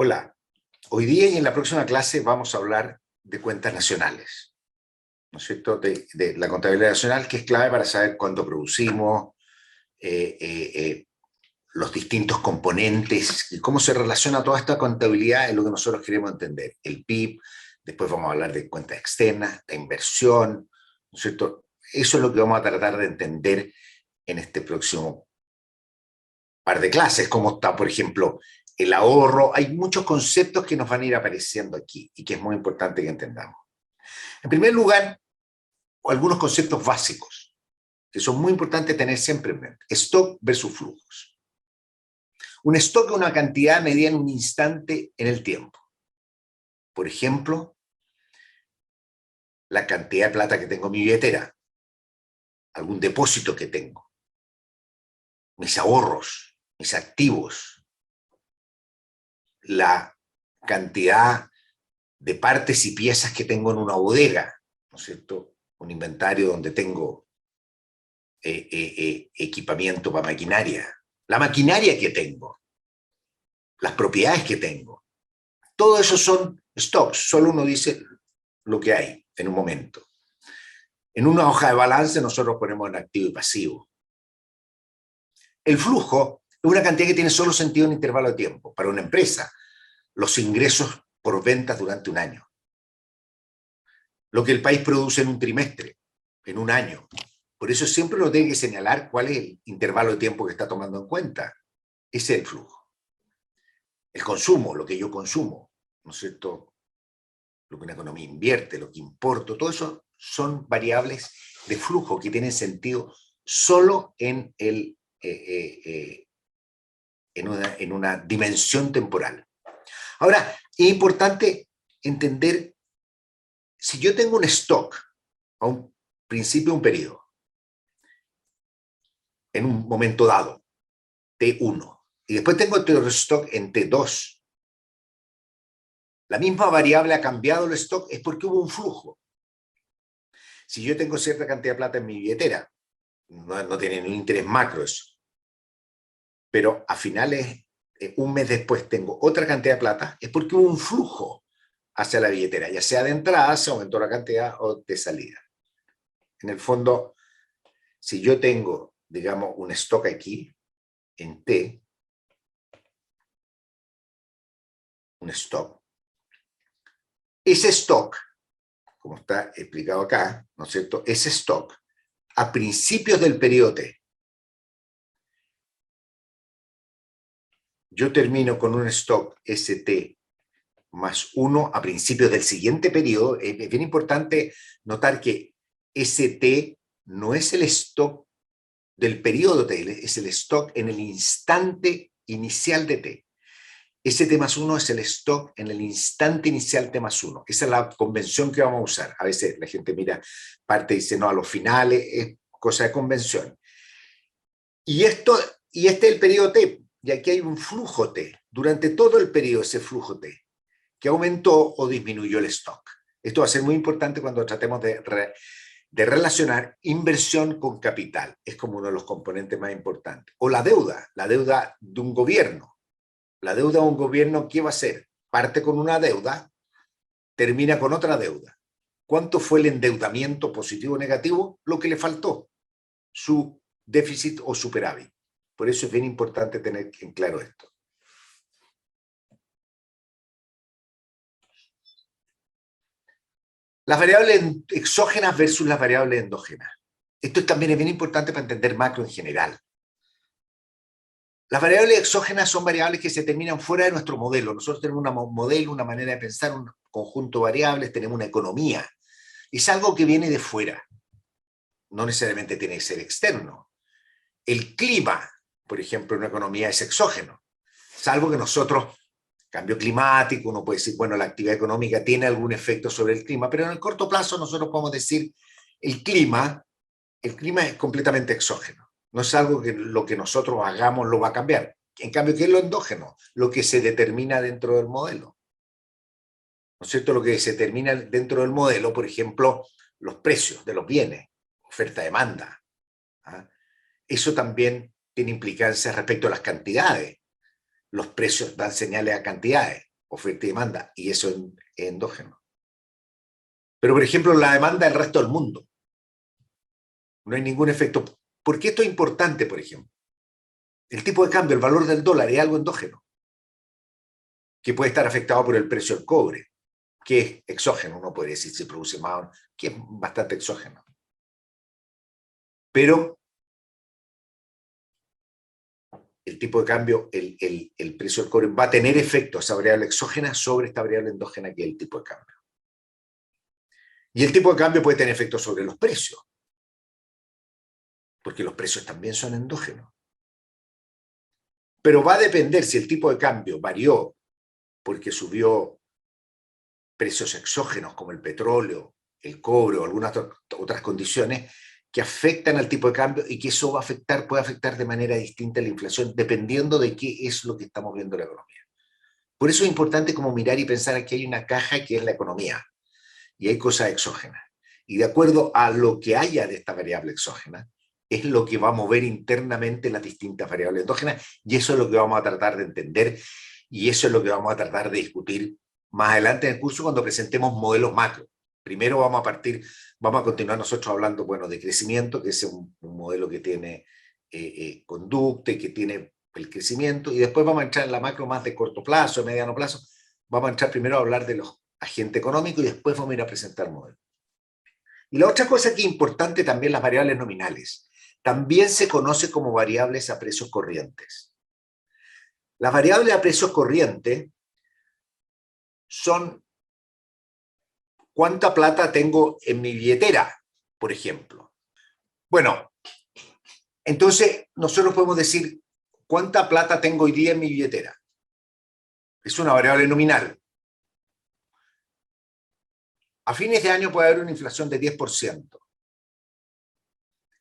Hola, hoy día y en la próxima clase vamos a hablar de cuentas nacionales, ¿no es cierto? De la contabilidad nacional, que es clave para saber cuánto producimos, los distintos componentes y cómo se relaciona toda esta contabilidad en lo que nosotros queremos entender. El PIB, después vamos a hablar de cuentas externas, de inversión, ¿no es cierto? Eso es lo que vamos a tratar de entender en este próximo par de clases, cómo está, por ejemplo, el ahorro. Hay muchos conceptos que nos van a ir apareciendo aquí y que es muy importante que entendamos. En primer lugar, algunos conceptos básicos que son muy importantes tener siempre en mente. Stock versus flujos. Un stock es una cantidad medida en un instante en el tiempo. Por ejemplo, la cantidad de plata que tengo en mi billetera, algún depósito que tengo, mis ahorros, mis activos, la cantidad de partes y piezas que tengo en una bodega, ¿no es cierto? Un inventario donde tengo equipamiento para maquinaria, la maquinaria que tengo, las propiedades que tengo. Todo eso son stocks, solo uno dice lo que hay en un momento. En una hoja de balance nosotros ponemos en activo y pasivo. El flujo es una cantidad que tiene solo sentido en intervalo de tiempo. Para una empresa, los ingresos por ventas durante un año. Lo que el país produce en un trimestre, en un año. Por eso siempre uno tiene que señalar cuál es el intervalo de tiempo que está tomando en cuenta. Ese es el flujo. El consumo, lo que yo consumo, ¿no es cierto? Lo que una economía invierte, lo que importo, todo eso son variables de flujo que tienen sentido solo en una dimensión temporal. Ahora, es importante entender, si yo tengo un stock a un principio de un periodo, en un momento dado, T1, y después tengo otro stock en T2, la misma variable ha cambiado el stock, es porque hubo un flujo. Si yo tengo cierta cantidad de plata en mi billetera, no tiene ni un interés macro eso, pero a finales, un mes después tengo otra cantidad de plata, es porque hubo un flujo hacia la billetera, ya sea de entrada, se aumentó la cantidad, o de salida. En el fondo, si yo tengo, digamos, un stock aquí, en T, un stock, ese stock, como está explicado acá, ¿no es cierto? Ese stock, a principios del periodo T, yo termino con un stock ST más 1 a principios del siguiente periodo. Es bien importante notar que ST no es el stock del periodo T, es el stock en el instante inicial de T. Ese T más 1 es el stock en el instante inicial T más 1. Esa es la convención que vamos a usar. A veces la gente mira parte y dice, no, a los finales, es cosa de convención. Y este es el periodo T, y aquí hay un flujo T. Durante todo el periodo, ese flujo T, que aumentó o disminuyó el stock. Esto va a ser muy importante cuando tratemos de relacionar inversión con capital. Es como uno de los componentes más importantes. O la deuda de un gobierno. La deuda de un gobierno, ¿qué va a hacer? Parte con una deuda, termina con otra deuda. ¿Cuánto fue el endeudamiento positivo o negativo? Lo que le faltó, su déficit o superávit. Por eso es bien importante tener en claro esto. Las variables exógenas versus las variables endógenas. Esto también es bien importante para entender macro en general. Las variables exógenas son variables que se determinan fuera de nuestro modelo. Nosotros tenemos un modelo, una manera de pensar, un conjunto de variables, tenemos una economía. Es algo que viene de fuera. No necesariamente tiene que ser externo. El clima, por ejemplo, en una economía es exógeno. Es algo que nosotros, cambio climático, uno puede decir, bueno, la actividad económica tiene algún efecto sobre el clima, pero en el corto plazo nosotros podemos decir, el clima es completamente exógeno. No es algo que lo que nosotros hagamos lo va a cambiar. En cambio, ¿qué es lo endógeno? Lo que se determina dentro del modelo. ¿No es cierto? Lo que se determina dentro del modelo, por ejemplo, los precios de los bienes, oferta-demanda. ¿Ah? Eso también tiene implicancias respecto a las cantidades. Los precios dan señales a cantidades. oferta y demanda, y eso es endógeno. Pero, por ejemplo, la demanda del resto del mundo, no hay ningún efecto. ¿Por qué esto es importante, por ejemplo? El tipo de cambio, el valor del dólar es algo endógeno, que puede estar afectado por el precio del cobre, que es exógeno, uno podría decir si produce más, que es bastante exógeno. Pero el tipo de cambio, el precio del cobre va a tener efecto, esa variable exógena, sobre esta variable endógena que es el tipo de cambio. Y el tipo de cambio puede tener efecto sobre los precios, porque los precios también son endógenos. Pero va a depender si el tipo de cambio varió porque subió precios exógenos como el petróleo, el cobre o algunas otras condiciones que afectan al tipo de cambio y que eso va a afectar, puede afectar de manera distinta la inflación dependiendo de qué es lo que estamos viendo en la economía. Por eso es importante como mirar y pensar que hay una caja que es la economía y hay cosas exógenas. Y de acuerdo a lo que haya de esta variable exógena, es lo que va a mover internamente las distintas variables endógenas y eso es lo que vamos a tratar de entender y eso es lo que vamos a tratar de discutir más adelante en el curso cuando presentemos modelos macro. Primero vamos a continuar nosotros hablando, bueno, de crecimiento, que es un modelo que tiene conducta y que tiene el crecimiento, y después vamos a entrar en la macro más de corto plazo, mediano plazo. Vamos a entrar primero a hablar de los agentes económicos y después vamos a ir a presentar modelos. Y la otra cosa que es importante también, las variables nominales. También se conoce como variables a precios corrientes. Las variables a precios corrientes son cuánta plata tengo en mi billetera, por ejemplo. Bueno, entonces nosotros podemos decir cuánta plata tengo hoy día en mi billetera. Es una variable nominal. A fines de año puede haber una inflación de 10%.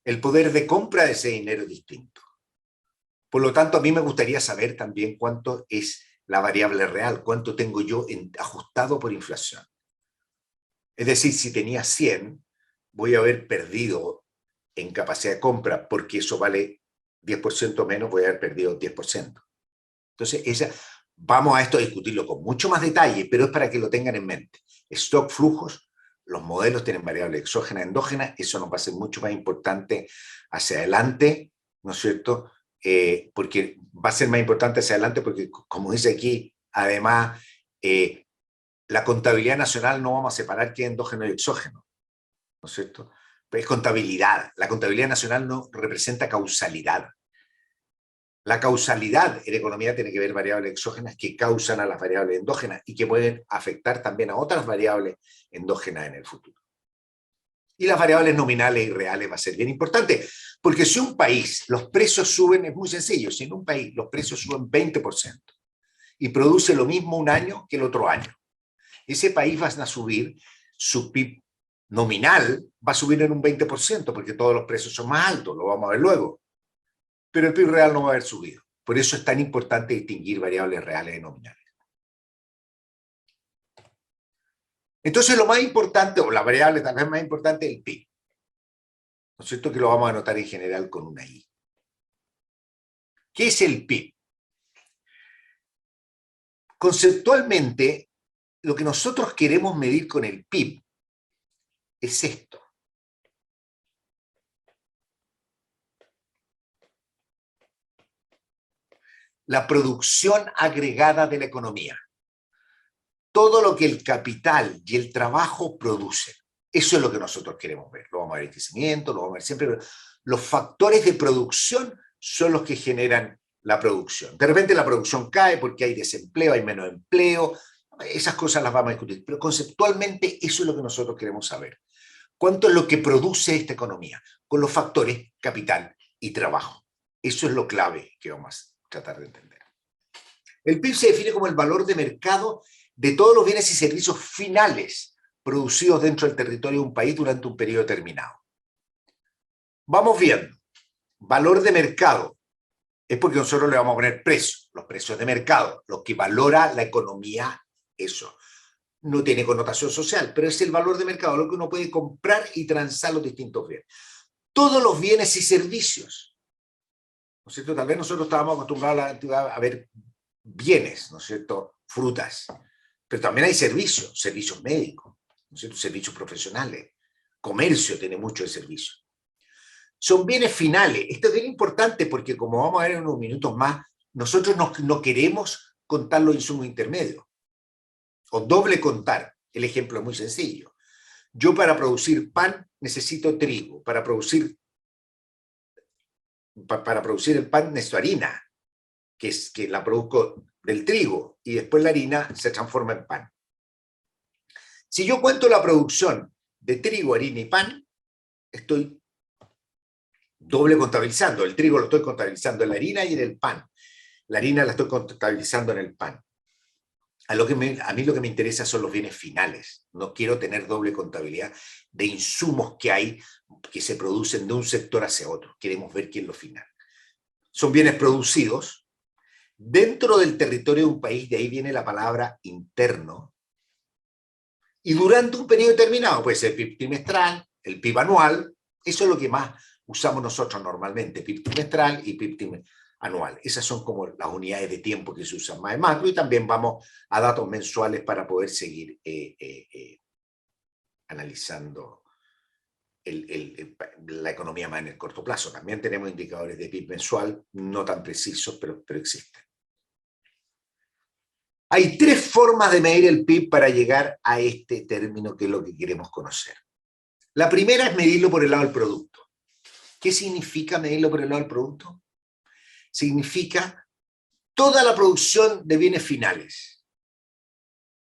El poder de compra de ese dinero es distinto. Por lo tanto, a mí me gustaría saber también cuánto es la variable real, cuánto tengo yo ajustado por inflación. Es decir, si tenía 100, voy a haber perdido en capacidad de compra, porque eso vale 10% menos, voy a haber perdido 10%. Entonces, vamos a esto a discutirlo con mucho más detalle, pero es para que lo tengan en mente. Stock, flujos, los modelos tienen variables exógenas, endógenas, eso nos va a ser mucho más importante hacia adelante, ¿no es cierto? Porque va a ser más importante hacia adelante porque, como dice aquí, además, la contabilidad nacional no vamos a separar qué es endógeno y exógeno, ¿no es cierto? Pues es contabilidad. La contabilidad nacional no representa causalidad. La causalidad en economía tiene que ver variables exógenas que causan a las variables endógenas y que pueden afectar también a otras variables endógenas en el futuro. Y las variables nominales y reales va a ser bien importante, porque si un país los precios suben, es muy sencillo, si en un país los precios suben 20% y produce lo mismo un año que el otro año, ese país va a subir, su PIB nominal va a subir en un 20%, porque todos los precios son más altos, lo vamos a ver luego. Pero el PIB real no va a haber subido. Por eso es tan importante distinguir variables reales y nominales. Entonces lo más importante, o la variable tal vez más importante, es el PIB. ¿No es cierto? Que lo vamos a anotar en general con una I. ¿Qué es el PIB? Conceptualmente, lo que nosotros queremos medir con el PIB es esto. La producción agregada de la economía. Todo lo que el capital y el trabajo producen. Eso es lo que nosotros queremos ver. Lo vamos a ver en crecimiento, lo vamos a ver siempre. Pero los factores de producción son los que generan la producción. De repente la producción cae porque hay desempleo, hay menos empleo. Esas cosas las vamos a discutir. Pero conceptualmente eso es lo que nosotros queremos saber. ¿Cuánto es lo que produce esta economía? Con los factores capital y trabajo. Eso es lo clave que vamos a tratar de entender. El PIB se define como el valor de mercado de todos los bienes y servicios finales producidos dentro del territorio de un país durante un periodo determinado. Vamos viendo. Valor de mercado es porque nosotros le vamos a poner precios, los precios de mercado, lo que valora la economía, eso. No tiene connotación social, pero es el valor de mercado, lo que uno puede comprar y transar los distintos bienes. Todos los bienes y servicios, ¿no es cierto? Tal vez nosotros estábamos acostumbrados a ver bienes, ¿no es cierto? frutas, pero también hay servicios médicos, ¿no es cierto? Servicios profesionales, comercio tiene mucho de servicio. Son bienes finales. Esto es bien importante porque, como vamos a ver en unos minutos más, nosotros no queremos contar los insumos intermedios, o doble contar. El ejemplo es muy sencillo. Yo para producir pan necesito trigo, para producir el pan necesito harina, que la produzco del trigo, y después la harina se transforma en pan. Si yo cuento la producción de trigo, harina y pan, estoy doble contabilizando. El trigo lo estoy contabilizando en la harina y en el pan. La harina la estoy contabilizando en el pan. A mí lo que me interesa son los bienes finales. No quiero tener doble contabilidad de insumos que se producen de un sector hacia otro. Queremos ver qué es lo final. Son bienes producidos dentro del territorio de un país, de ahí viene la palabra interno, y durante un periodo determinado, puede ser PIB trimestral, el PIB anual, eso es lo que más usamos nosotros normalmente, PIB trimestral y PIB anual. Esas son como las unidades de tiempo que se usan más en macro, y también vamos a datos mensuales para poder seguir analizando la economía más en el corto plazo. También tenemos indicadores de PIB mensual, no tan precisos, pero existen. Hay tres formas de medir el PIB para llegar a este término que es lo que queremos conocer. La primera es medirlo por el lado del producto. ¿Qué significa medirlo por el lado del producto? Significa toda la producción de bienes finales,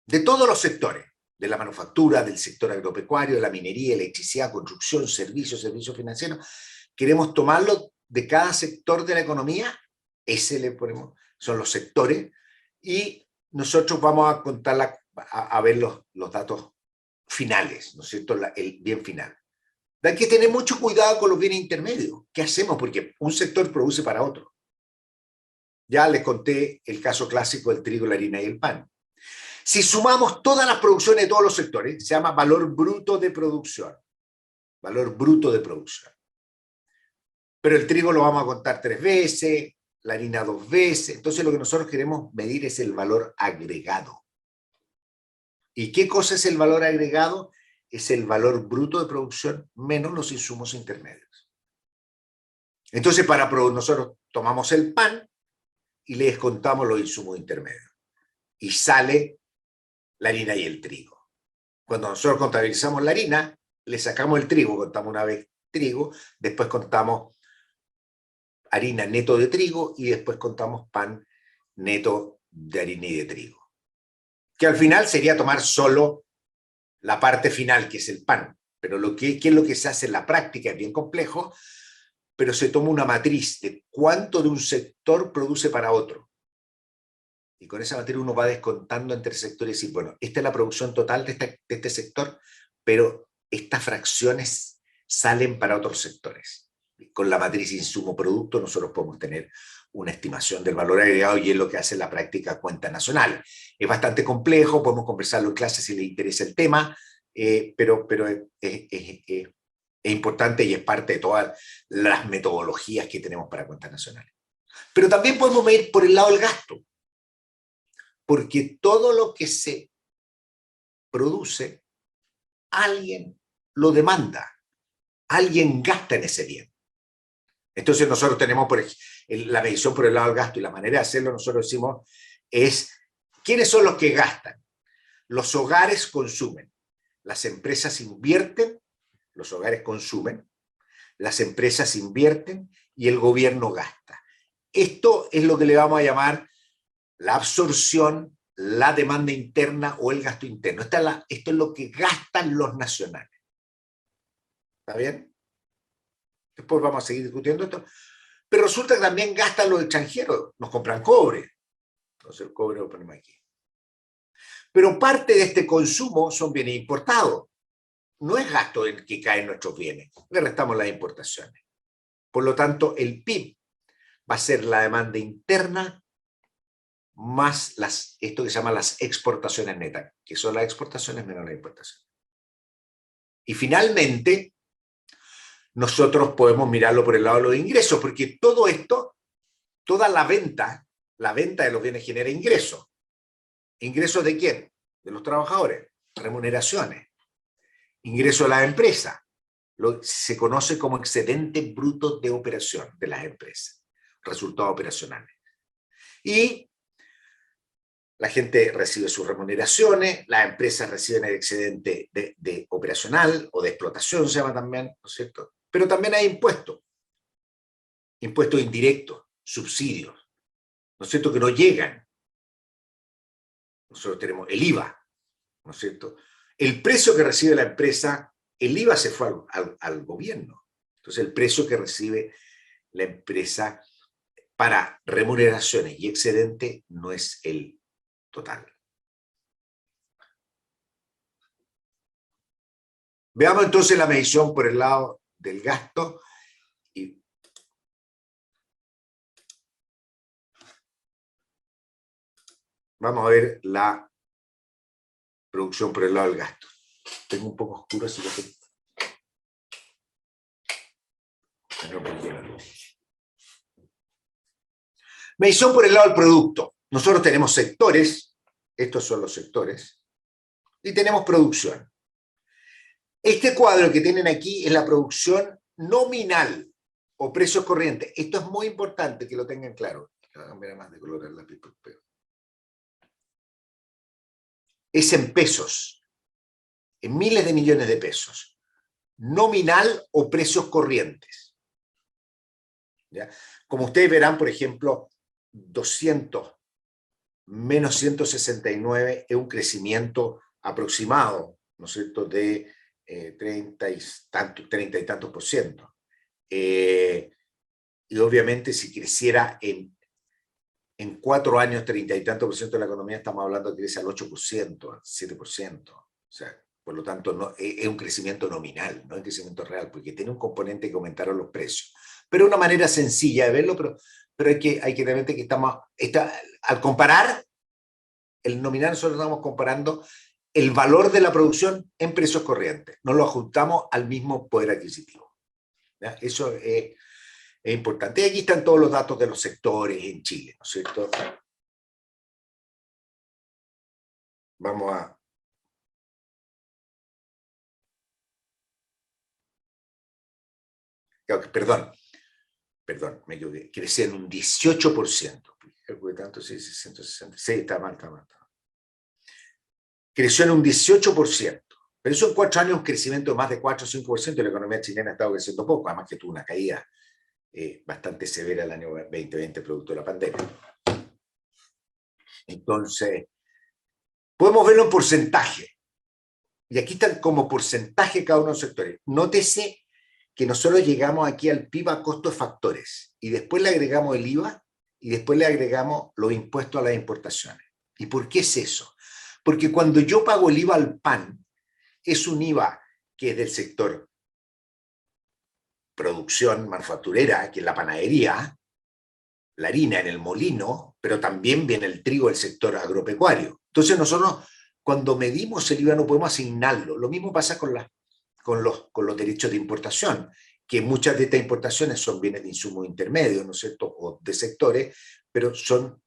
de todos los sectores, de la manufactura, del sector agropecuario, de la minería, electricidad, construcción, servicios financieros. Queremos tomarlo de cada sector de la economía, ese le ponemos, son los sectores, y nosotros vamos a contar a ver los datos finales, ¿no es cierto? El bien final. Hay que tener mucho cuidado con los bienes intermedios. ¿Qué hacemos? Porque un sector produce para otro. Ya les conté el caso clásico del trigo, la harina y el pan. Si sumamos todas las producciones de todos los sectores, se llama valor bruto de producción. Valor bruto de producción. Pero el trigo lo vamos a contar 3 veces, la harina 2 veces. Entonces lo que nosotros queremos medir es el valor agregado. ¿Y qué cosa es el valor agregado? Es el valor bruto de producción menos los insumos intermedios. Entonces nosotros tomamos el pan y le descontamos los insumos intermedios. Y sale la harina y el trigo. Cuando nosotros contabilizamos la harina, le sacamos el trigo, contamos una vez trigo, después contamos harina neto de trigo y después contamos pan neto de harina y de trigo. Que al final sería tomar solo la parte final, que es el pan. Pero ¿qué es lo que se hace en la práctica? Es bien complejo, pero se toma una matriz de cuánto de un sector produce para otro. Y con esa matriz uno va descontando entre sectores y decir, bueno, esta es la producción total de este sector, pero estas fracciones salen para otros sectores. Con la matriz insumo-producto nosotros podemos tener una estimación del valor agregado, y es lo que hace en la práctica cuenta nacional. Es bastante complejo, podemos conversarlo en clase si les interesa el tema, pero es importante y es parte de todas las metodologías que tenemos para cuentas nacionales. Pero también podemos medir por el lado del gasto, porque todo lo que se produce, alguien lo demanda, alguien gasta en ese bien. Entonces nosotros tenemos la medición por el lado del gasto, y la manera de hacerlo, nosotros decimos, es ¿quiénes son los que gastan? Los hogares consumen, las empresas invierten, los hogares consumen, las empresas invierten y el gobierno gasta. Esto es lo que le vamos a llamar la absorción, la demanda interna o el gasto interno. Esto es lo que gastan los nacionales. ¿Está bien? Después vamos a seguir discutiendo esto. Pero resulta que también gastan los extranjeros. Nos compran cobre. Entonces el cobre lo ponemos aquí. Pero parte de este consumo son bienes importados. No es gasto en que caen nuestros bienes. Le restamos las importaciones. Por lo tanto, el PIB va a ser la demanda interna más esto que se llama las exportaciones netas, que son las exportaciones menos las importaciones. Y finalmente, nosotros podemos mirarlo por el lado de los ingresos, porque todo esto, toda la venta de los bienes genera ingresos. ¿Ingresos de quién? De los trabajadores, remuneraciones. Ingresos de las empresas, se conoce como excedente bruto de operación de las empresas, resultados operacionales. Y la gente recibe sus remuneraciones, las empresas reciben el excedente de operacional o de explotación, se llama también, ¿no es cierto? Pero también hay impuestos, impuestos indirectos, subsidios, ¿no es cierto?, que no llegan. Nosotros tenemos el IVA, ¿no es cierto? El precio que recibe la empresa, el IVA se fue al gobierno. Entonces el precio que recibe la empresa para remuneraciones y excedente no es el total. Veamos entonces la medición por el lado del gasto. Y vamos a ver la producción por el lado del gasto. Tengo un poco oscuro, así que... Medición por el lado del producto. Nosotros tenemos sectores, estos son los sectores, y tenemos producción. Este cuadro que tienen aquí es la producción nominal o precios corrientes. Esto es muy importante que lo tengan claro. Más de color al lápiz, pero... es en pesos, en miles de millones de pesos. Nominal o precios corrientes. ¿Ya? Como ustedes verán, por ejemplo, 200 menos 169 es un crecimiento aproximado, ¿no es cierto?, de 30 y tantos por ciento. Y obviamente si creciera en 4 años 30 y tantos por ciento de la economía, estamos hablando de que crece al 8%, al 7%. O sea, por lo tanto, no, es un crecimiento nominal, no es un crecimiento real, porque tiene un componente que aumentaron los precios. Pero una manera sencilla de verlo, pero hay que tener que al comparar el nominal, nosotros estamos comparando el valor de la producción en precios corrientes. No lo ajustamos al mismo poder adquisitivo. ¿Ya? Eso es importante. Y aquí están todos los datos de los sectores en Chile, ¿no es cierto? Vamos a... Perdón, me equivoqué. Crecía en un 18%. Tanto, sí, 160. Sí, está mal. Creció en un 18%. Pero eso en 4 años, un crecimiento de más de 4 o 5%, y la economía chilena ha estado creciendo poco, además que tuvo una caída bastante severa el año 2020 producto de la pandemia. Entonces, podemos verlo en porcentaje. Y aquí están como porcentaje cada uno de los sectores. Nótese que nosotros llegamos aquí al PIB a costo de factores, y después le agregamos el IVA, y después le agregamos los impuestos a las importaciones. ¿Y por qué es eso? Porque cuando yo pago el IVA al pan, es un IVA que es del sector producción manufacturera, que es la panadería, la harina en el molino, pero también viene el trigo del sector agropecuario. Entonces nosotros, cuando medimos el IVA, no podemos asignarlo. Lo mismo pasa con los derechos de importación, que muchas de estas importaciones son bienes de insumo intermedios, ¿no es cierto?, o de sectores, pero son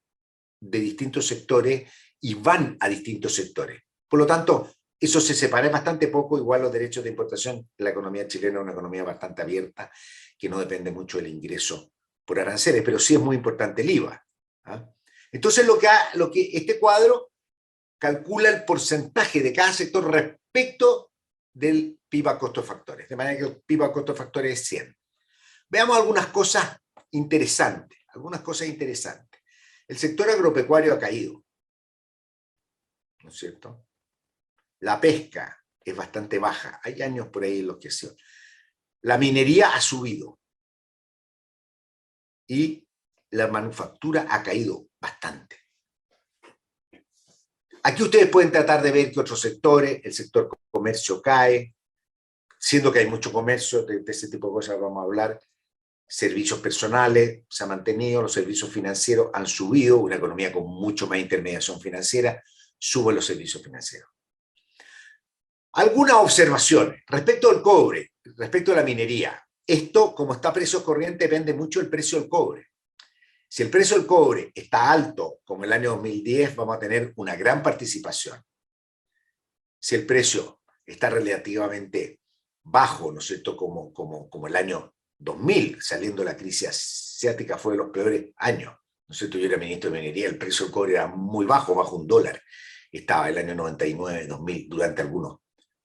de distintos sectores y van a distintos sectores. Por lo tanto, eso se separa bastante poco. Igual los derechos de importación, la economía chilena es una economía bastante abierta, que no depende mucho del ingreso por aranceles, pero sí es muy importante el IVA. ¿Ah? Entonces, lo que este cuadro calcula el porcentaje de cada sector respecto del PIB a costo de factores, de manera que el PIB a costo de factores es 100. Veamos algunas cosas interesantes, El sector agropecuario ha caído, ¿no es cierto? La pesca es bastante baja, hay años por ahí en los que sí. La minería ha subido y la manufactura ha caído bastante. Aquí ustedes pueden tratar de ver que otros sectores, el sector comercio cae, siendo que hay mucho comercio, de ese tipo de cosas vamos a hablar. Servicios personales se han mantenido, los servicios financieros han subido, una economía con mucho más intermediación financiera, suben los servicios financieros. Algunas observaciones respecto al cobre, respecto a la minería. Esto, como está a precios corrientes, depende mucho del precio del cobre. Si el precio del cobre está alto, como el año 2010, vamos a tener una gran participación. Si el precio está relativamente bajo, ¿no es cierto?, como el año 2000, saliendo de la crisis asiática, fue de los peores años, ¿no es cierto? Yo era ministro de Minería, el precio del cobre era muy bajo, bajo $1. Estaba el año 99, 2000, durante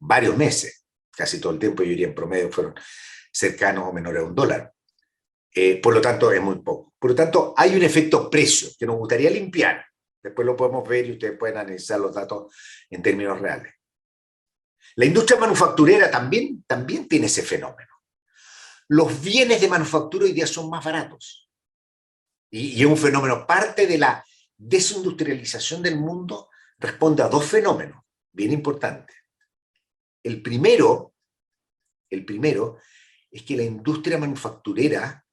varios meses, casi todo el tiempo, yo diría en promedio, fueron cercanos o menores a $1. Por lo tanto, es muy poco. Por lo tanto, hay un efecto precio que nos gustaría limpiar. Después lo podemos ver y ustedes pueden analizar los datos en términos reales. La industria manufacturera también tiene ese fenómeno. Los bienes de manufactura hoy día son más baratos. Y es un fenómeno, parte de la desindustrialización del mundo responde a dos fenómenos bien importantes. El primero es que la industria manufacturera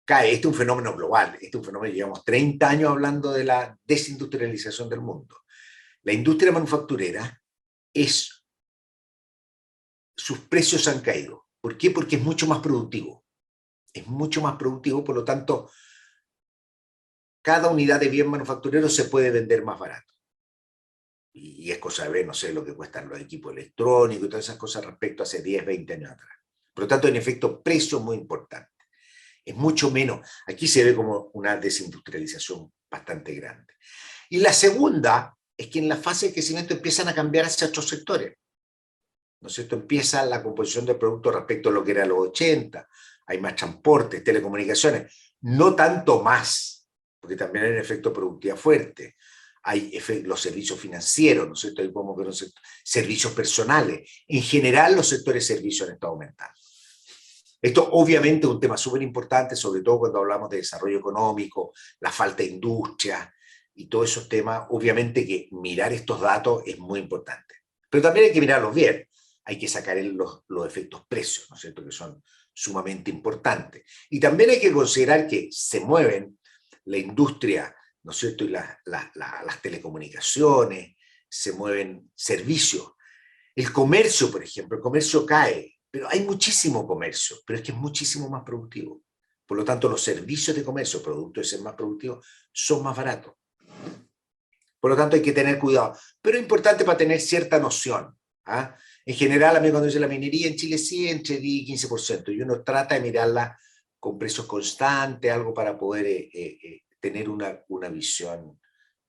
cae. Este es un fenómeno global, este es un fenómeno, llevamos 30 años hablando de la desindustrialización del mundo. La industria manufacturera, sus precios han caído. ¿Por qué? Porque es mucho más productivo. Es mucho más productivo, por lo tanto, cada unidad de bien manufacturero se puede vender más barato. Y es cosa de ver, no sé, lo que cuestan los equipos electrónicos y todas esas cosas respecto a hace 10, 20 años atrás. Por lo tanto, hay un efecto precio muy importante. Es mucho menos. Aquí se ve como una desindustrialización bastante grande. Y la segunda es que en la fase de crecimiento empiezan a cambiar hacia otros sectores. ¿No es cierto? Empieza la composición del producto respecto a lo que era los 80. Hay más transportes, telecomunicaciones. No tanto más, porque también hay un efecto productivo fuerte. Hay los servicios financieros, ¿no es cierto? Ahí podemos ver servicios personales. En general, los sectores de servicios han estado aumentando. Esto obviamente es un tema súper importante, sobre todo cuando hablamos de desarrollo económico, la falta de industria y todos esos temas. Obviamente que mirar estos datos es muy importante. Pero también hay que mirarlos bien. Hay que sacar los efectos precios, ¿no es cierto?, que son sumamente importantes. Y también hay que considerar que se mueven la industria, ¿no es cierto?, y las telecomunicaciones, se mueven servicios. El comercio, por ejemplo, el comercio cae, pero hay muchísimo comercio, pero es que es muchísimo más productivo. Por lo tanto, los servicios de comercio, producto de ser más productivos, son más baratos. Por lo tanto, hay que tener cuidado. Pero es importante para tener cierta noción. ¿Ah? En general, a mí cuando dice la minería en Chile sí, entre 10 y 15%, y uno trata de mirarla con precios constantes, algo para poder tener una visión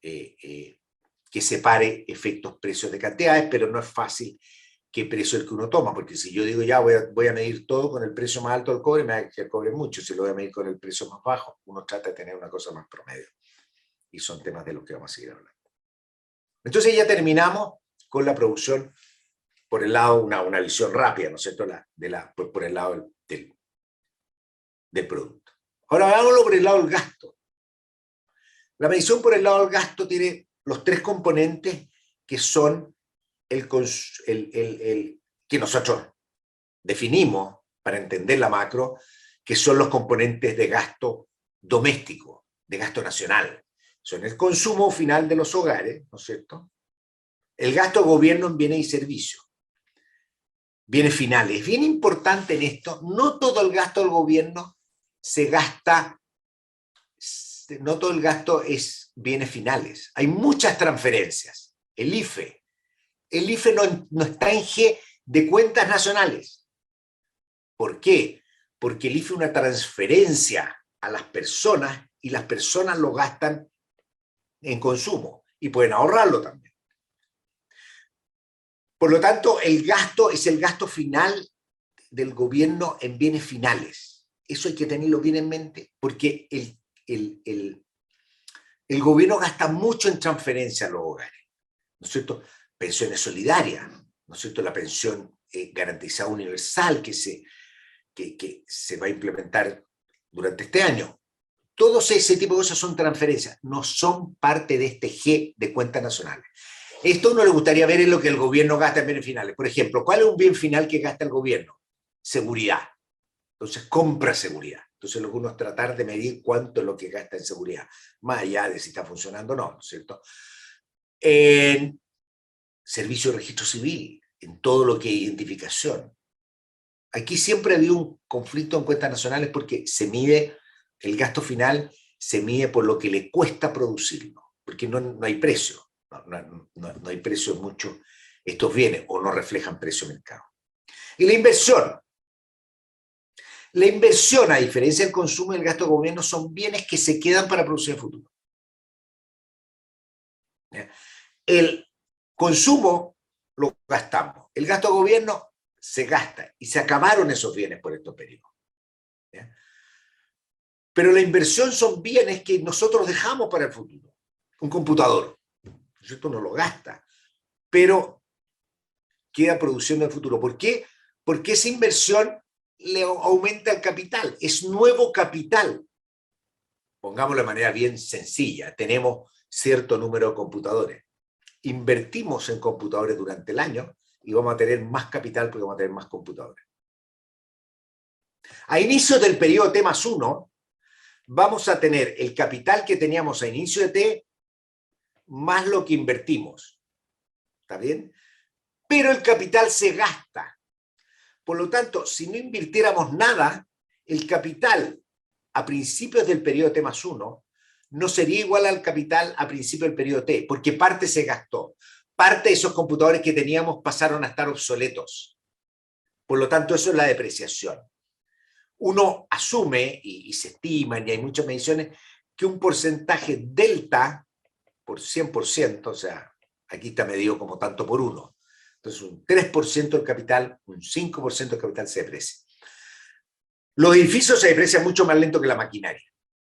que separe efectos precios de cantidades, pero no es fácil qué precio es el que uno toma, porque si yo digo ya voy a medir todo con el precio más alto del cobre, me va a quedar cobre mucho. Si lo voy a medir con el precio más bajo, uno trata de tener una cosa más promedio. Y son temas de los que vamos a seguir hablando. Entonces ya terminamos con la producción por el lado, una visión rápida, ¿no es cierto?, por el lado del producto. Ahora veámoslo por el lado del gasto. La medición por el lado del gasto tiene los tres componentes que son que nosotros definimos para entender la macro, que son los componentes de gasto doméstico, de gasto nacional. Son el consumo final de los hogares, ¿no es cierto?, el gasto de gobierno en bienes y servicios, bienes finales. Es bien importante en esto, no todo el gasto del gobierno se gasta, no todo el gasto es bienes finales. Hay muchas transferencias. El IFE no está en G de cuentas nacionales. ¿Por qué? Porque el IFE es una transferencia a las personas y las personas lo gastan en consumo y pueden ahorrarlo también. Por lo tanto, el gasto es el gasto final del gobierno en bienes finales. Eso hay que tenerlo bien en mente, porque el gobierno gasta mucho en transferencia a los hogares, ¿no es cierto? Pensiones solidarias, ¿no es cierto? La pensión garantizada universal que se va a implementar durante este año. Todos ese tipo de cosas son transferencias, no son parte de este G de cuentas nacionales. Esto uno le gustaría ver en lo que el gobierno gasta en bienes finales. Por ejemplo, ¿cuál es un bien final que gasta el gobierno? Seguridad. Entonces, compra seguridad. Entonces, lo que uno es tratar de medir cuánto es lo que gasta en seguridad, más allá de si está funcionando o no, ¿no es cierto? En servicio de registro civil, en todo lo que es identificación. Aquí siempre ha habido un conflicto en cuentas nacionales porque se mide El gasto final se mide por lo que le cuesta producirlo, porque no hay precio, no hay precio en muchos estos bienes o no reflejan precio de mercado. Y la inversión, a diferencia del consumo y el gasto de gobierno, son bienes que se quedan para producir en futuro. El consumo lo gastamos, el gasto de gobierno se gasta y se acabaron esos bienes por estos periodos. ¿Ya? Pero la inversión son bienes que nosotros dejamos para el futuro. Un computador, ¿cierto? No lo gasta, pero queda produciendo en el futuro. ¿Por qué? Porque esa inversión le aumenta el capital, es nuevo capital. Pongámoslo de manera bien sencilla, tenemos cierto número de computadores. Invertimos en computadores durante el año y vamos a tener más capital porque vamos a tener más computadores. A inicio del periodo T+1, vamos a tener el capital que teníamos a inicio de T más lo que invertimos. ¿Está bien? Pero el capital se gasta. Por lo tanto, si no invirtiéramos nada, el capital a principios del periodo T+1 no sería igual al capital a principios del periodo T, porque parte se gastó. Parte de esos computadores que teníamos pasaron a estar obsoletos. Por lo tanto, eso es la depreciación. Uno asume, y se estiman, y hay muchas mediciones, que un porcentaje delta por 100%, o sea, aquí está medido como tanto por uno. Entonces, un 3% del capital, un 5% del capital se deprecia. Los edificios se deprecian mucho más lento que la maquinaria.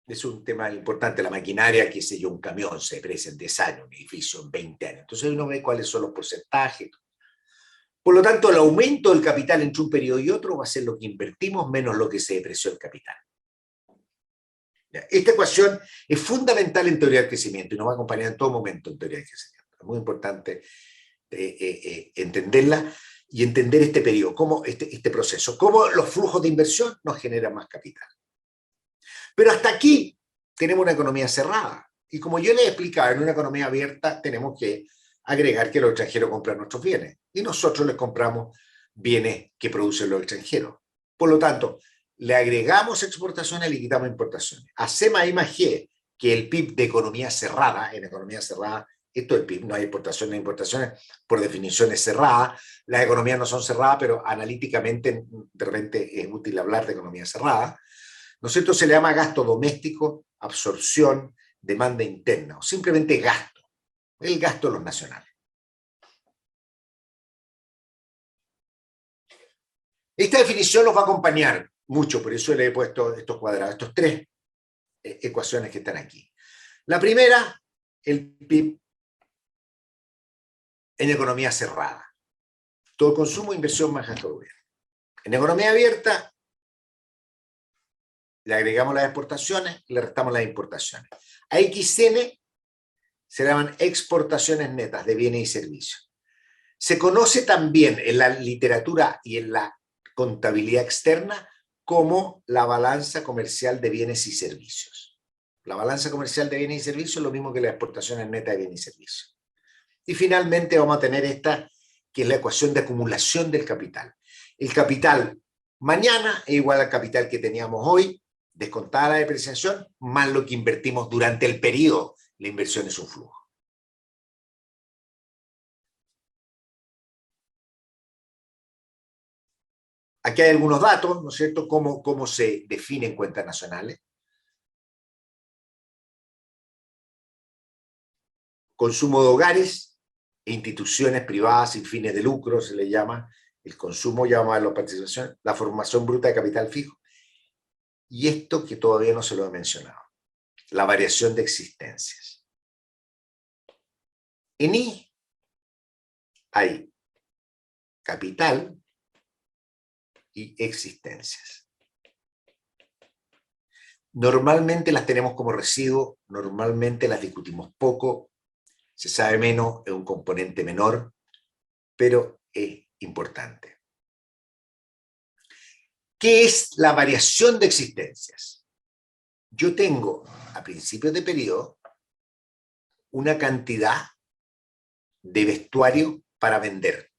Es un tema importante. La maquinaria, qué sé yo, un camión se deprecia en 10 años, un edificio en 20 años. Entonces uno ve cuáles son los porcentajes. Por lo tanto, el aumento del capital entre un periodo y otro va a ser lo que invertimos menos lo que se depreció el capital. Esta ecuación es fundamental en teoría del crecimiento y nos va a acompañar en todo momento en teoría del crecimiento. Es muy importante entenderla y entender este periodo, cómo este proceso, cómo los flujos de inversión nos generan más capital. Pero hasta aquí tenemos una economía cerrada. Y como yo les explicaba, en una economía abierta tenemos que agregar que los extranjeros compran nuestros bienes y nosotros les compramos bienes que producen los extranjeros. Por lo tanto, le agregamos exportaciones y le quitamos importaciones. Hacemos I más G, que el PIB de economía cerrada, en economía cerrada, esto es el PIB, no hay exportaciones ni importaciones, por definición es cerrada. Las economías no son cerradas, pero analíticamente de repente es útil hablar de economía cerrada. ¿No es cierto? Se le llama gasto doméstico, absorción, demanda interna, o simplemente gasto, el gasto de los nacionales. Esta definición nos va a acompañar mucho, por eso le he puesto estos cuadrados, estos tres ecuaciones que están aquí. La primera, el PIB en economía cerrada. Todo consumo, inversión más gasto de gobierno. En economía abierta, le agregamos las exportaciones, le restamos las importaciones. A XN se llaman exportaciones netas de bienes y servicios. Se conoce también en la literatura y en la contabilidad externa como la balanza comercial de bienes y servicios. La balanza comercial de bienes y servicios es lo mismo que las exportaciones netas de bienes y servicios. Y finalmente vamos a tener esta, que es la ecuación de acumulación del capital. El capital mañana es igual al capital que teníamos hoy, descontada la depreciación, más lo que invertimos durante el periodo. La inversión es un flujo. Aquí hay algunos datos, ¿no es cierto?, cómo se definen cuentas nacionales. Consumo de hogares e instituciones privadas sin fines de lucro, se le llama, el consumo llama a la participación, la formación bruta de capital fijo. Y esto que todavía no se lo he mencionado, la variación de existencias. En I hay capital y existencias. Normalmente las tenemos como residuo, normalmente las discutimos poco, se sabe menos, es un componente menor, pero es importante. ¿Qué es la variación de existencias? Yo tengo a principios de periodo una cantidad de vestuario para vender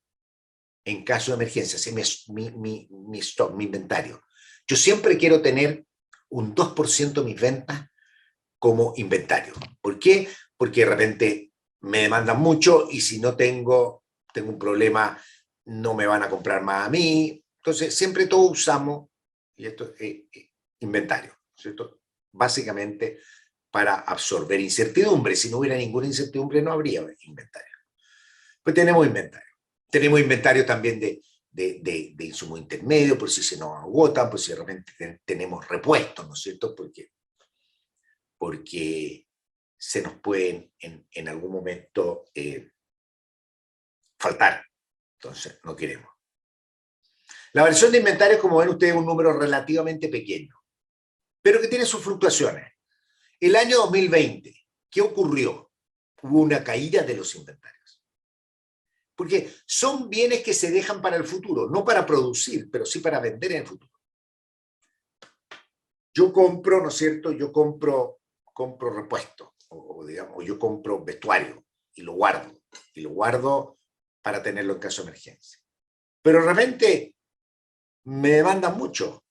en caso de emergencia, mi stock, mi inventario. Yo siempre quiero tener un 2% de mis ventas como inventario. ¿Por qué? Porque de repente me demandan mucho y si no tengo un problema, no me van a comprar más a mí. Entonces, siempre todos usamos, y esto es inventario, ¿cierto? Básicamente para absorber incertidumbre. Si no hubiera ninguna incertidumbre, no habría inventario. Pues tenemos inventario. Tenemos inventario también de insumo intermedio, por si se nos agotan, por si de repente tenemos repuestos, ¿no es cierto? Porque se nos pueden en algún momento faltar. Entonces, no queremos. La versión de inventario, como ven ustedes, es un número relativamente pequeño, pero que tiene sus fluctuaciones. El año 2020, ¿qué ocurrió? Hubo una caída de los inventarios. Porque son bienes que se dejan para el futuro, no para producir, pero sí para vender en el futuro. Yo compro, ¿no es cierto? Yo compro repuestos, digamos, yo compro vestuario y lo guardo para tenerlo en caso de emergencia. Pero de repente me demandan mucho.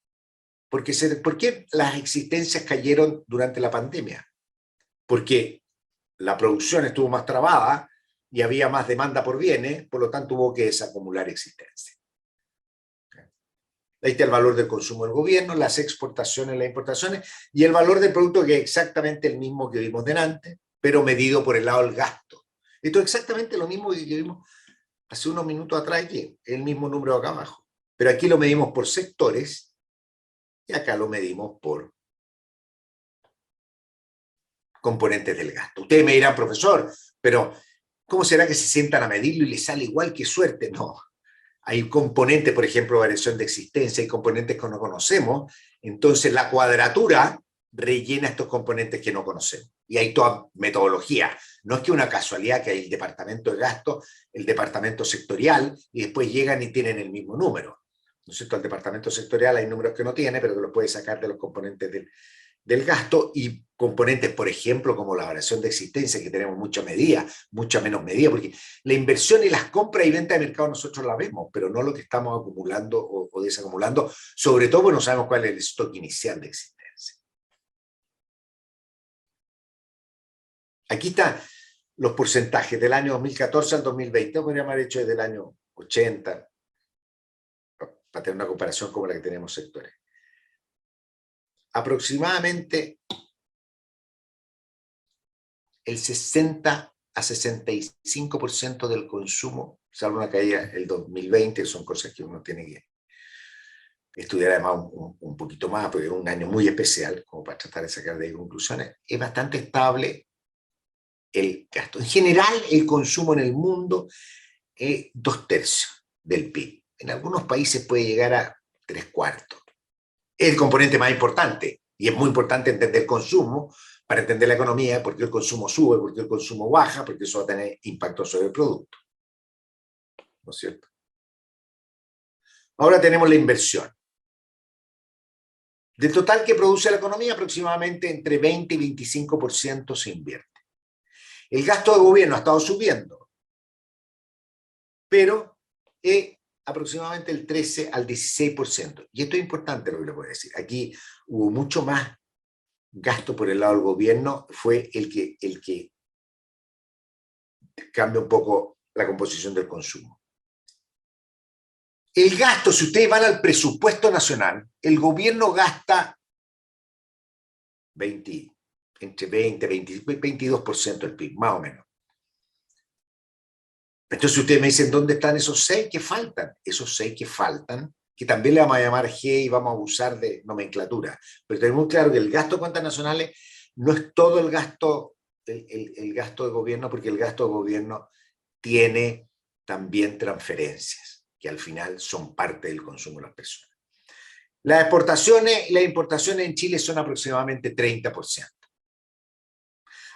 ¿Por qué las existencias cayeron durante la pandemia? Porque la producción estuvo más trabada y había más demanda por bienes, por lo tanto hubo que desacumular existencias. Ahí está el valor del consumo del gobierno, las exportaciones, las importaciones, y el valor del producto, que es exactamente el mismo que vimos delante, pero medido por el lado del gasto. Esto es exactamente lo mismo que vimos hace unos minutos atrás aquí, el mismo número acá abajo. Pero aquí lo medimos por sectores y acá lo medimos por componentes del gasto. Ustedes me dirán, profesor, pero ¿cómo será que se sientan a medirlo y les sale igual? Que suerte. No. Hay componentes, por ejemplo, variación de existencia, hay componentes que no conocemos, entonces la cuadratura rellena estos componentes que no conocemos. Y hay toda metodología. No es que una casualidad que hay el departamento de gasto, el departamento sectorial, y después llegan y tienen el mismo número. ¿No es cierto? El departamento sectorial hay números que no tiene, pero que los puede sacar de los componentes del gasto, y componentes, por ejemplo, como la variación de existencia, que tenemos mucha medida, mucha menos medida, porque la inversión y las compras y ventas de mercado nosotros la vemos, pero no lo que estamos acumulando o desacumulando, sobre todo porque no sabemos cuál es el stock inicial de existencia. Aquí están los porcentajes del año 2014 al 2020, podríamos haber hecho desde el año 80, para tener una comparación como la que tenemos sectores. Aproximadamente el 60 a 65% del consumo, salvo una caída el 2020, son cosas que uno tiene que estudiar además un poquito más, porque es un año muy especial, como para tratar de sacar de ahí conclusiones. Es bastante estable el gasto. En general, el consumo en el mundo es 2/3 del PIB. En algunos países puede llegar a 3/4. Es el componente más importante, y es muy importante entender el consumo para entender la economía, por qué el consumo sube, por qué el consumo baja, porque eso va a tener impacto sobre el producto. ¿No es cierto? Ahora tenemos la inversión. Del total que produce la economía, aproximadamente entre 20 y 25% se invierte. El gasto de gobierno ha estado subiendo, pero es aproximadamente el 13 al 16%. Y esto es importante lo que les voy a decir. Aquí hubo mucho más gasto por el lado del gobierno, fue el que cambia un poco la composición del consumo. El gasto, si ustedes van al presupuesto nacional, el gobierno gasta entre 20 y 22% del PIB, más o menos. Entonces ustedes me dicen, ¿dónde están esos 6 que faltan? Esos 6 que faltan, que también le vamos a llamar G y vamos a usar de nomenclatura. Pero tenemos claro que el gasto de cuentas nacionales no es todo el gasto, el gasto de gobierno, porque el gasto de gobierno tiene también transferencias, que al final son parte del consumo de las personas. Las exportaciones y las importaciones en Chile son aproximadamente 30%.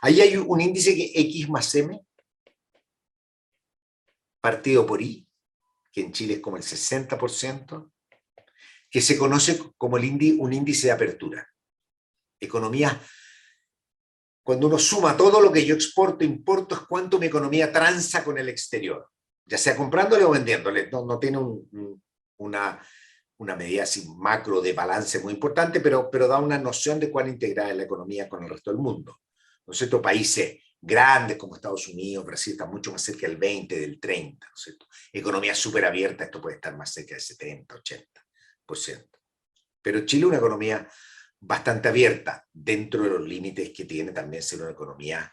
Ahí hay un índice que X más M, partido por Y, que en Chile es como el 60%, que se conoce como un índice de apertura. Economía, cuando uno suma todo lo que yo exporto, importo, es cuánto mi economía transa con el exterior, ya sea comprándole o vendiéndole. No tiene una medida así macro de balance muy importante, pero da una noción de cuán integrada es la economía con el resto del mundo. ¿No es cierto? Países grandes como Estados Unidos, Brasil, están mucho más cerca del 20, del 30, ¿no es cierto? Economía súper abierta, esto puede estar más cerca del 70, 80%. Pero Chile es una economía bastante abierta, dentro de los límites que tiene también ser una economía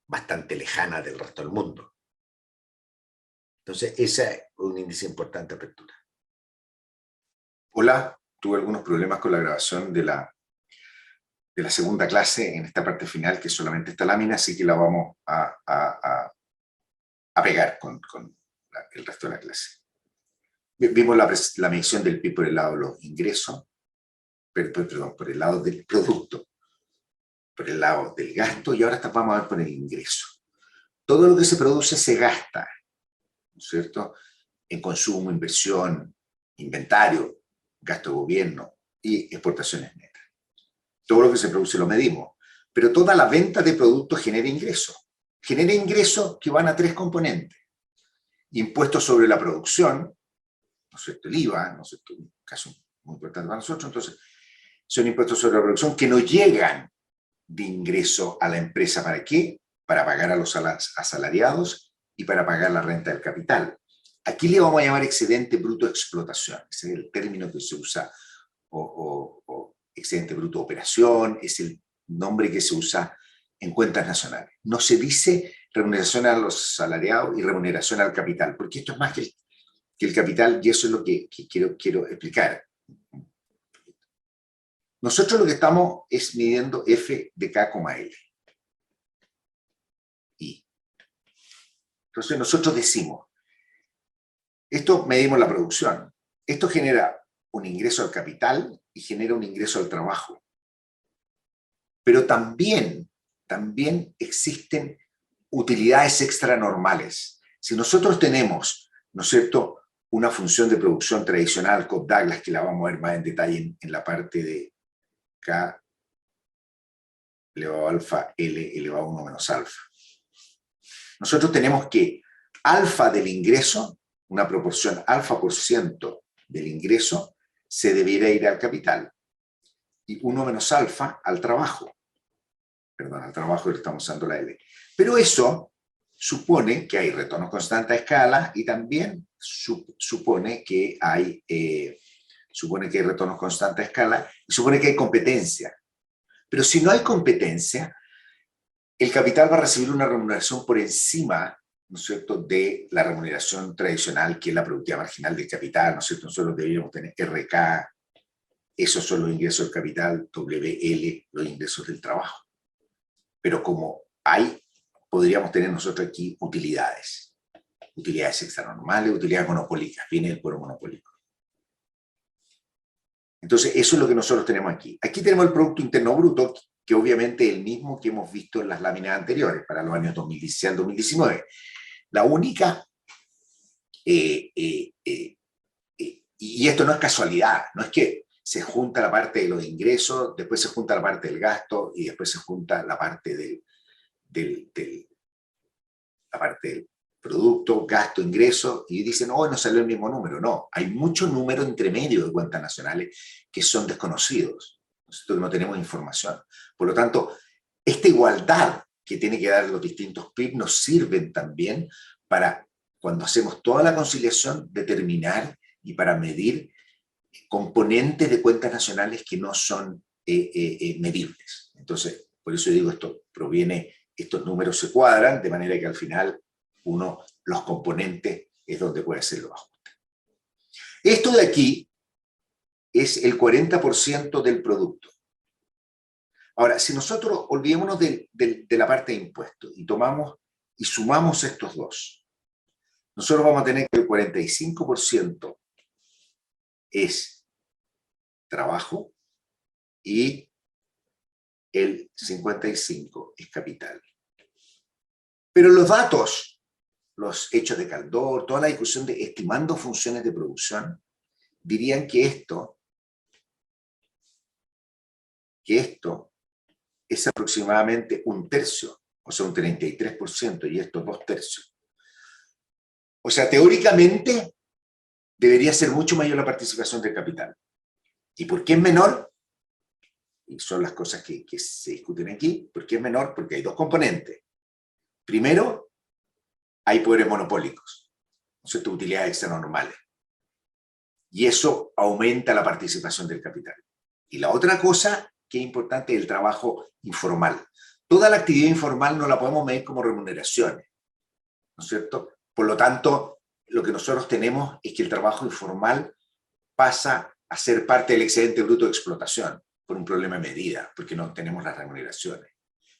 bastante lejana del resto del mundo. Entonces, ese es un índice importante de apertura. Hola, tuve algunos problemas con la grabación de la segunda clase en esta parte final, que es solamente esta lámina, así que la vamos a pegar con el resto de la clase. Vimos la medición del PIB por el lado de los ingresos, perdón, por el lado del producto, por el lado del gasto, y ahora vamos a ver por el ingreso. Todo lo que se produce se gasta, ¿no es cierto? En consumo, inversión, inventario, gasto de gobierno y exportaciones netas. Todo lo que se produce lo medimos, pero toda la venta de productos genera ingresos. Genera ingresos que van a tres componentes. Impuestos sobre la producción, ¿no es cierto? El IVA, ¿no es cierto? Un caso muy importante para nosotros. Entonces, son impuestos sobre la producción que no llegan de ingreso a la empresa. ¿Para qué? Para pagar a los asalariados y para pagar la renta del capital. Aquí le vamos a llamar excedente bruto de explotación. Ese es el término que se usa, o excedente bruto de operación, es el nombre que se usa en cuentas nacionales. No se dice remuneración a los asalariados y remuneración al capital, porque esto es más que el capital, y eso es lo que quiero explicar. Nosotros lo que estamos es midiendo F de K, L. I. Entonces nosotros decimos, esto medimos la producción, esto genera un ingreso al capital y genera un ingreso al trabajo. Pero también existen utilidades extranormales. Si nosotros tenemos, ¿no es cierto?, una función de producción tradicional, Cobb-Douglas, que la vamos a ver más en detalle en la parte de K elevado a alfa, L elevado a 1 menos alfa. Nosotros tenemos que alfa del ingreso, una proporción alfa por ciento del ingreso, se debiera ir al capital. Y 1 menos alfa al trabajo. Perdón, al trabajo estamos usando la L. Pero eso supone que hay retorno constante a escala y también supone que hay retornos constantes a escala y supone que hay competencia. Pero si no hay competencia, el capital va a recibir una remuneración por encima, ¿no es cierto?, de la remuneración tradicional, que es la productividad marginal del capital, ¿no es cierto? Nosotros deberíamos tener RK, esos son los ingresos del capital, WL, los ingresos del trabajo. Pero como podríamos tener nosotros aquí utilidades extranormales, utilidades monopólicas, viene del puro monopólico. Entonces, eso es lo que nosotros tenemos aquí. Aquí tenemos el Producto Interno Bruto, que obviamente es el mismo que hemos visto en las láminas anteriores, para los años 2016 al 2019. La única, y esto no es casualidad, no es que se junta la parte de los ingresos, después se junta la parte del gasto y después se junta la parte del producto, gasto, ingreso, y dicen, oh, no salió el mismo número. No, hay muchos números entre medio de cuentas nacionales que son desconocidos. Nosotros no tenemos información. Por lo tanto, esta igualdad que tiene que dar los distintos PIB nos sirven también para, cuando hacemos toda la conciliación, determinar y para medir componentes de cuentas nacionales que no son medibles. Entonces, por eso digo, estos números se cuadran, de manera que al final los componentes es donde puede hacer los ajustes. Esto de aquí es el 40% del producto. Ahora, si nosotros olvidémonos de la parte de impuestos y tomamos y sumamos estos dos, nosotros vamos a tener que el 45% es trabajo y el 55% es capital. Pero los datos, los hechos de Caldor, toda la discusión de estimando funciones de producción, dirían que esto es aproximadamente un tercio, o sea, un 33%, y esto 2 tercios. O sea, teóricamente, debería ser mucho mayor la participación del capital. ¿Y por qué es menor? Y son las cosas que se discuten aquí. ¿Por qué es menor? Porque hay dos componentes. Primero, hay poderes monopólicos, ¿no es cierto? Utilidades extranormales. Y eso aumenta la participación del capital. Y la otra cosa que es importante es el trabajo informal. Toda la actividad informal no la podemos medir como remuneraciones, ¿no es cierto? Por lo tanto, lo que nosotros tenemos es que el trabajo informal pasa a ser parte del excedente bruto de explotación por un problema de medida, porque no tenemos las remuneraciones.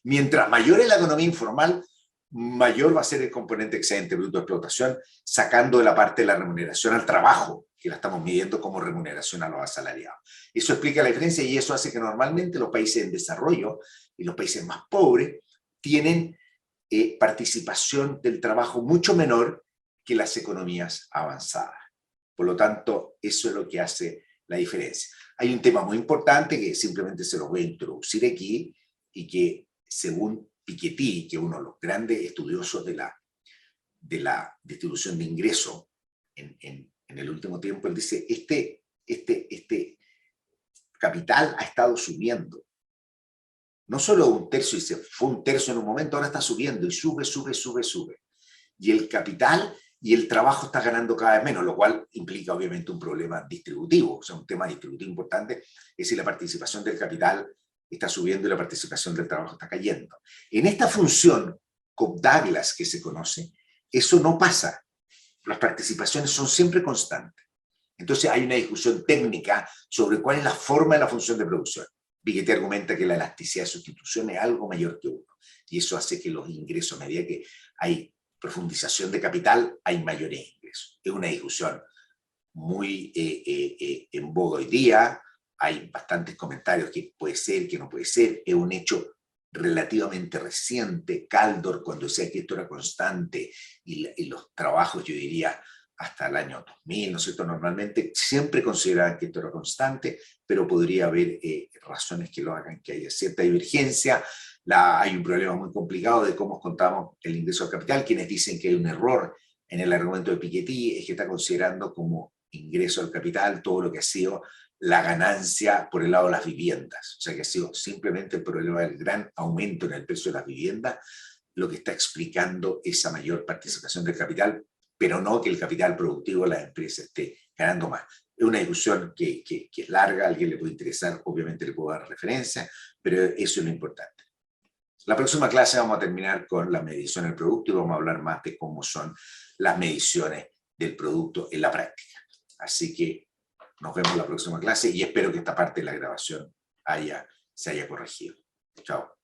Mientras mayor es la economía informal, mayor va a ser el componente excedente bruto de explotación, sacando de la parte de la remuneración al trabajo, que la estamos midiendo como remuneración a los asalariados. Eso explica la diferencia y eso hace que normalmente los países en desarrollo y los países más pobres tienen participación del trabajo mucho menor que las economías avanzadas. Por lo tanto, eso es lo que hace la diferencia. Hay un tema muy importante que simplemente se lo voy a introducir aquí y que, según Piketty, que es uno de los grandes estudiosos de la distribución de ingresos en el último tiempo, él dice, este capital ha estado subiendo. No solo un tercio, y se fue un tercio en un momento, ahora está subiendo y sube. Y el capital y el trabajo está ganando cada vez menos, lo cual implica obviamente un problema distributivo. O sea, un tema distributivo importante es si la participación del capital está subiendo y la participación del trabajo está cayendo. En esta función Cobb-Douglas que se conoce, eso no pasa. Las participaciones son siempre constantes. Entonces hay una discusión técnica sobre cuál es la forma de la función de producción. Piketty argumenta que la elasticidad de sustitución es algo mayor que 1, y eso hace que los ingresos, a medida que hay profundización de capital, hay mayores ingresos. Es una discusión muy en boga hoy día, hay bastantes comentarios que puede ser, que no puede ser, es un hecho relativamente reciente. Kaldor, cuando decía que esto era constante, y los trabajos, yo diría, hasta el año 2000, ¿no es cierto? Normalmente siempre consideraban que esto era constante, pero podría haber razones que lo hagan que haya cierta divergencia. Hay un problema muy complicado de cómo contamos el ingreso al capital. Quienes dicen que hay un error en el argumento de Piketty es que está considerando como ingreso al capital todo lo que ha sido la ganancia por el lado de las viviendas. O sea, que ha sido simplemente el problema del gran aumento en el precio de las viviendas lo que está explicando esa mayor participación del capital, pero no que el capital productivo de las empresas esté ganando más. Es una discusión que es larga, a alguien le puede interesar, obviamente le puedo dar referencia, pero eso es lo importante. La próxima clase vamos a terminar con la medición del producto y vamos a hablar más de cómo son las mediciones del producto en la práctica. Así que nos vemos en la próxima clase y espero que esta parte de la grabación se haya corregido. Chao.